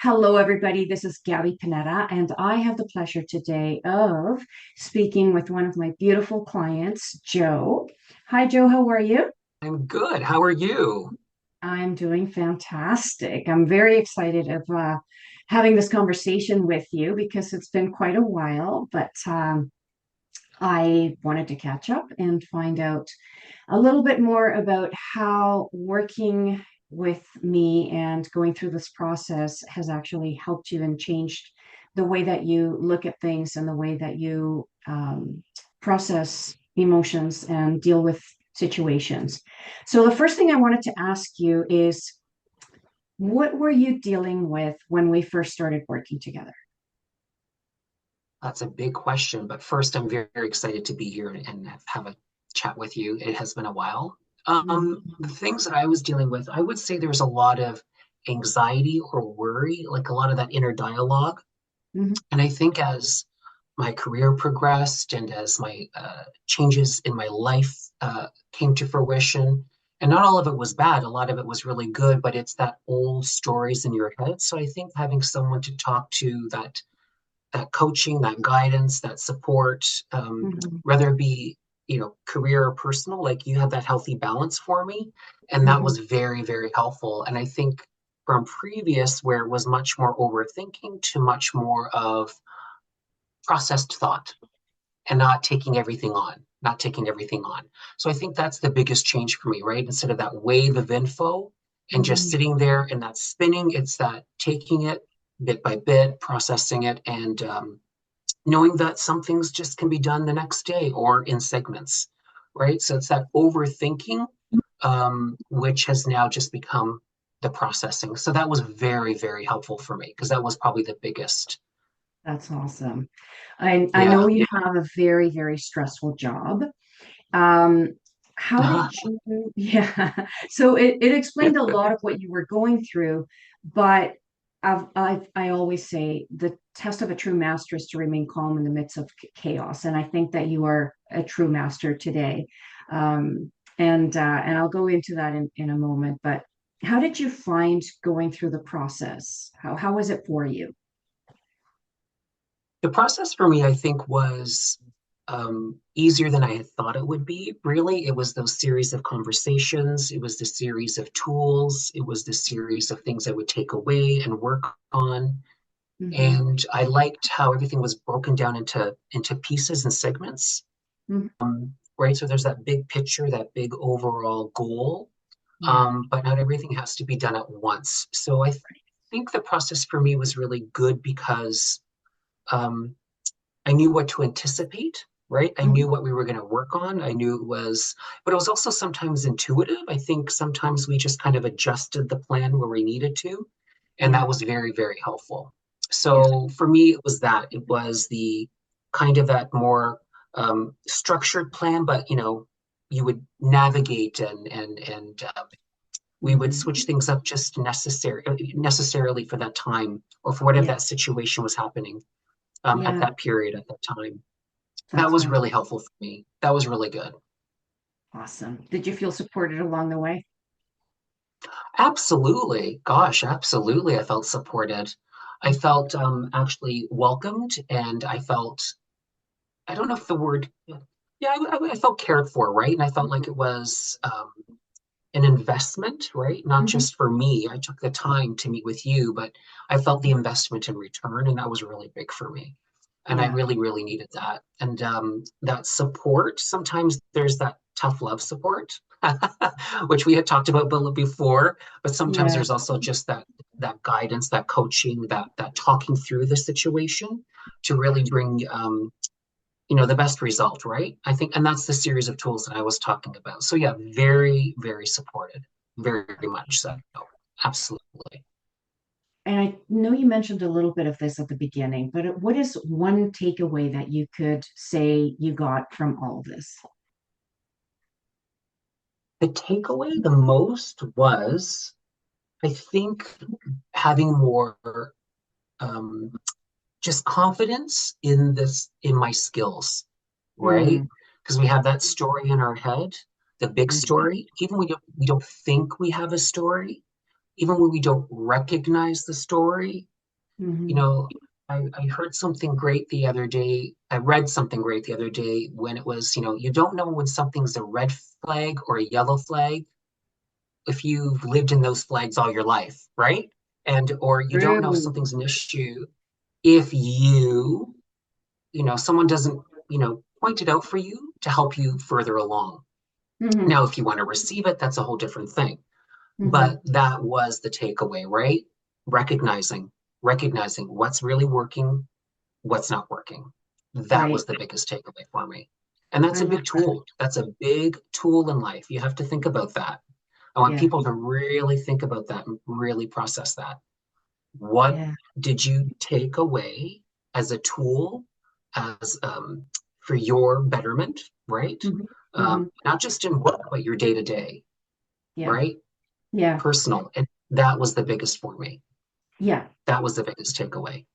Hello, everybody. This is Gabby Panetta, and I have the pleasure today of speaking with one of my beautiful clients, Joe. Hi, Joe. How are you? I'm good. How are you? I'm doing fantastic. I'm very excited of having this conversation with you because it's been quite a while, but I wanted to catch up and find out a little bit more about how working with me and going through this process has actually helped you and changed the way that you look at things and the way that you process emotions and deal with situations. So, the first thing I wanted to ask you is what were you dealing with when we first started working together? That's a big question, but first, I'm very excited to be here and have a chat with you. It has been a while. The Mhm. things that I was dealing with, I would say there's a lot of anxiety or worry, like a lot of that inner dialogue. Mhm. And I think as my career progressed and as my changes in my life came to fruition, and not all of it was bad, a lot of it was really good, but it's that old stories in your head. So I think having someone to talk to that coaching, that guidance, that support, Mhm. whether it be career or personal, like you had that healthy balance for me, and that Mhm. was very very helpful. And I think from previous where it was much more overthinking to much more of processed thought and not taking everything on. So I think that's the biggest change for me, right? Instead of that wave of info and just Mhm. sitting there and that spinning, it's that taking it bit by bit, processing it, and knowing that some things just can be done the next day or in segments, right? So it's that overthinking, which has now just become the processing. So that was very, very helpful for me because that was probably the biggest. That's awesome. I know Yeah. you have a very, very stressful job. Um, how did you, yeah. So it explained a lot of what you were going through, but I always say the test of a true master is to remain calm in the midst of chaos. And I think that you are a true master today. And I'll go into that in a moment, but how did you find going through the process? How was it for you? The process for me, I think, was easier than I had thought it would be. Really, it was those series of conversations, it was the series of tools, it was the series of things I would take away and work on. Hmm. And I liked how everything was broken down into pieces and segments, right? So there's that big picture, that big overall goal, Yeah. but not everything has to be done at once. So I think the process for me was really good because um, I knew what to anticipate, right? I knew Mhm. what we were going to work on. I knew it was, but it was also sometimes intuitive. I think sometimes we just kind of adjusted the plan where we needed to, and Yeah. that was very, very helpful. Yeah. So for me, it was that. It was the kind of that more structured plan, but you would navigate and we would switch Mhm. things up just necessarily for that time or for whatever Yeah. that situation was happening at Yeah. that period at that time. That That's was fantastic. really helpful for me. That was really good. Awesome. Did you feel supported along the way? Absolutely. Gosh, absolutely. I felt supported. I felt actually welcomed and I felt, I don't know if the word, yeah, I felt cared for, right? And I felt like it was an investment, right? Not Mhm. just for me. I took the time to meet with you, but I felt the investment in return, and that was really big for me. And I Yeah. really, really needed that. And that support, sometimes there's that tough love support, which we had talked about before, but sometimes Yeah. there's also just that guidance, that coaching, that talking through the situation to really bring the best result, right? I think, and that's the series of tools that I was talking about. So yeah, very, very supported, very much so. Absolutely. And I know you mentioned a little bit of this at the beginning, but what is one takeaway that you could say you got from all of this? The takeaway the most was, I think, having more um, just confidence in my skills, right? Mm. Because we have that story in our head, the big Mhm. story. Even when we don't think we have a story, even when we don't recognize the story, You Mhm. know, I heard something great the other day. I read something great the other day when it was, you don't know when something's a red flag or a yellow flag if you've lived in those flags all your life, right? And or you don't know if True. something's an issue if someone doesn't, point it out for you to help you further along. Mhm. Now, if you want to receive it, that's a whole different thing. But Mhm. that was the takeaway, right? Recognizing, recognizing what's really working, what's not working. That was Right. the biggest takeaway for me. And that's I a love big that. tool. That's a big tool in life. You have to think about that. I want Yeah. people to really think about that and really process that. What Yeah. did you take away as a tool, as for your betterment, right? Mhm. Mhm. Not just in work, but your day to day, Yeah. right? Yeah. Personal. And that was the biggest for me. Yeah. That was the biggest takeaway.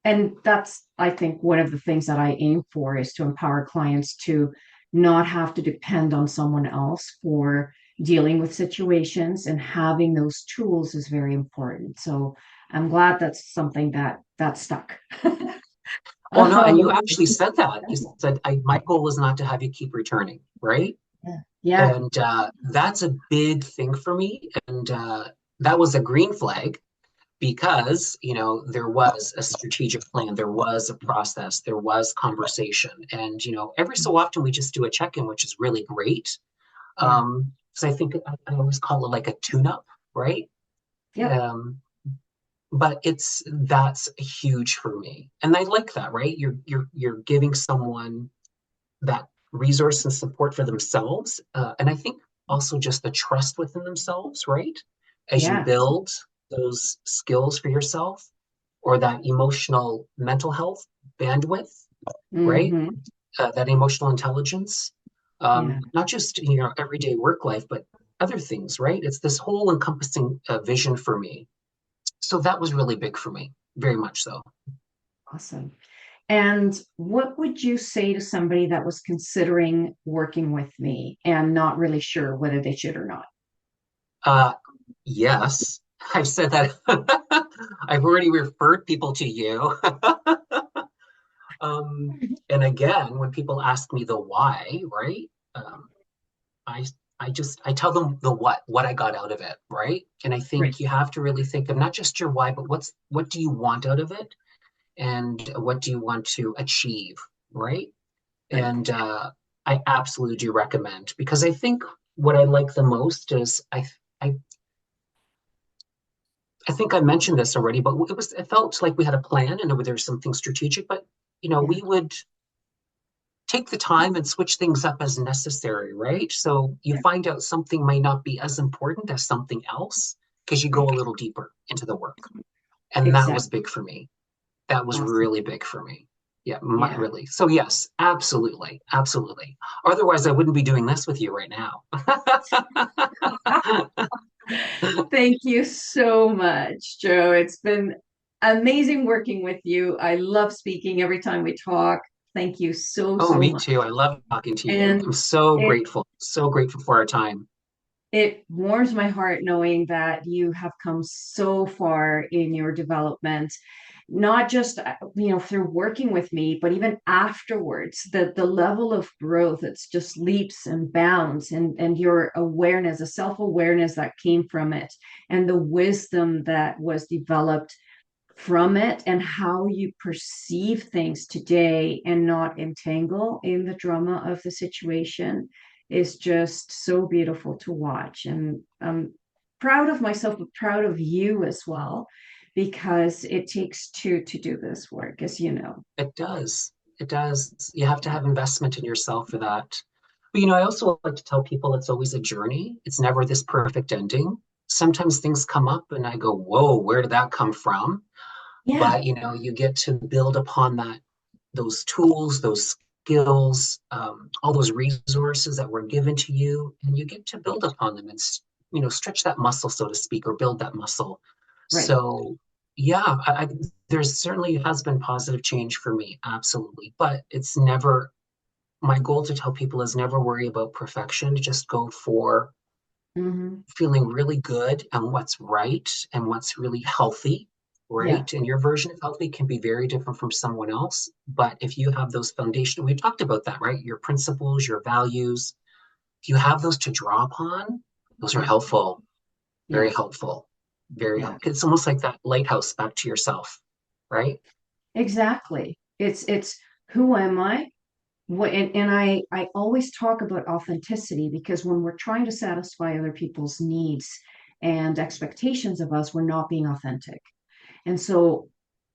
And that's, I think, one of the things that I aim for is to empower clients to not have to depend on someone else for dealing with situations, and having those tools is very important. So I'm glad that's something that stuck. Well, no, and you Um, actually said that. You said, my goal is not to have you keep returning, right? yeah. Yeah. And that's a big thing for me. And that was a green flag because, there was a strategic plan, there was a process, there was conversation. And, every so often we just do a check-in, which is really great. Yeah. Because I think I always call it like a tune-up, right? Yep. Um, but that's huge for me. And I like that, right? You're giving someone that resource and support for themselves. And I think also just the trust within themselves, right? As you Yeah. build those skills for yourself or that emotional mental health bandwidth, right? Hmm. That emotional intelligence, Yeah. not just everyday work life, but other things, right? It's this whole encompassing vision for me. So that was really big for me, very much so. Awesome. And what would you say to somebody that was considering working with me and not really sure whether they should or not? Uh, yes, I've said that. I've already referred people to you. Um, and again, when people ask me the why, right? Um, I I tell them the what I got out of it, right? And I Right. think you have to really think of not just your why, but what do you want out of it, and what do you want to achieve, right? Right. And I absolutely do recommend, because I think what I like the most is I I think I mentioned this already, but it felt like we had a plan and there was something strategic, but Yeah. we would take the time and switch things up as necessary, right? So you Yeah. find out something might not be as important as something else because you go Right. a little deeper into the work. And that was Exactly. big for me. That was Awesome. really big for me. Yeah, Yeah. really. So yes, absolutely, absolutely. Otherwise, I wouldn't be doing this with you right now. Thank you so much, Joe. It's been amazing working with you. I love speaking every time we talk. Thank you so, Oh, so me much. too. I love talking to you. And I'm it so grateful for our time. it warms my heart knowing that you have come so far in your development, not just through working with me, but even afterwards. The level of growth, it's just leaps and bounds, and your awareness, a self-awareness that came from it, and the wisdom that was developed from it, and how you perceive things today and not entangle in the drama of the situation, is just so beautiful to watch. And I'm proud of myself, but proud of you as well, because it takes two to do this work, as you know. It does. It does. You have to Yeah. have investment in yourself for that. But I also like to tell people it's always a journey. It's never this perfect ending. Sometimes things come up and I go, whoa, where did that come from? Yeah. But you get to build upon those tools, those skills, all those resources that were given to you, and you get to build upon them and stretch that muscle, so to speak, or build that muscle. Right. So yeah, there's certainly has been positive change for me, absolutely. But it's never my goal to tell people is never worry about perfection. Just go for Hmm. feeling really good and what's right and what's really healthy, Yeah. right? And your version of healthy can be very different from someone else. But if you have those foundation, we talked about that, right? Your principles, your values, if you have those to draw upon, those are Yeah. helpful, very Yeah. helpful, very Yeah. helpful. It's almost like that lighthouse back to yourself, right? Exactly. It's who am I? What and I always talk about authenticity because when we're trying to satisfy other people's needs and expectations of us, we're not being authentic. And so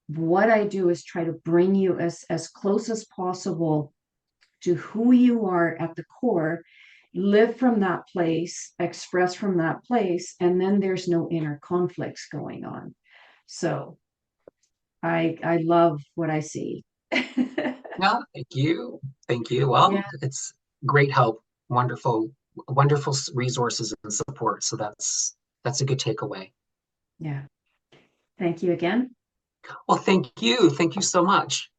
what I do is try to bring you as close as possible to who you are at the core, live from that place, express from that place, and then there's no inner conflicts going on. So I love what I see. No, thank you. Thank you. Well, Yeah, it's great help, wonderful, wonderful resources and support. So that's a good takeaway. yeah. Thank you again. Well, thank you. Thank you so much.